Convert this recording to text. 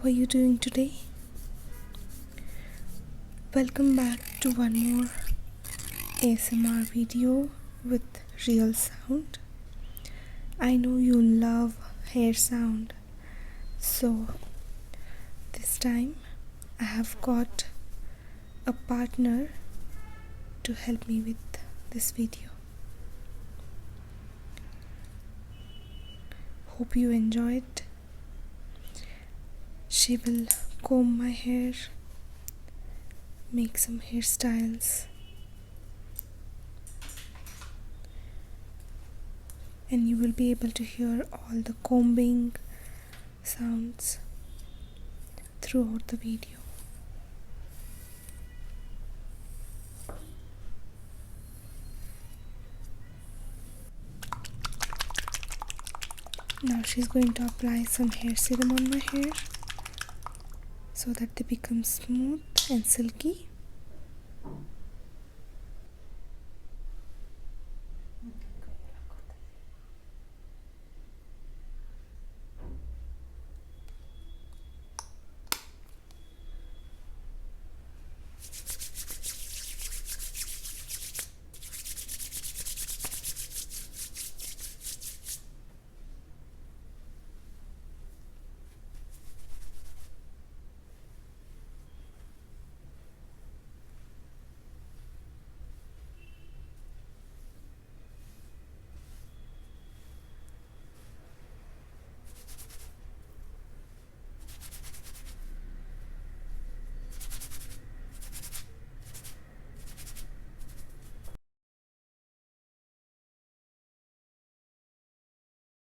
are you doing today? Welcome back to one more ASMR video with real sound. I know you love hair sound, so this time I have got a partner to help me with this video. Hope you enjoy it. She will comb my hair, make some hairstyles, and you will be able to hear all the combing sounds throughout the video. Now she's going to apply some hair serum on my hair so that they become smooth and silky.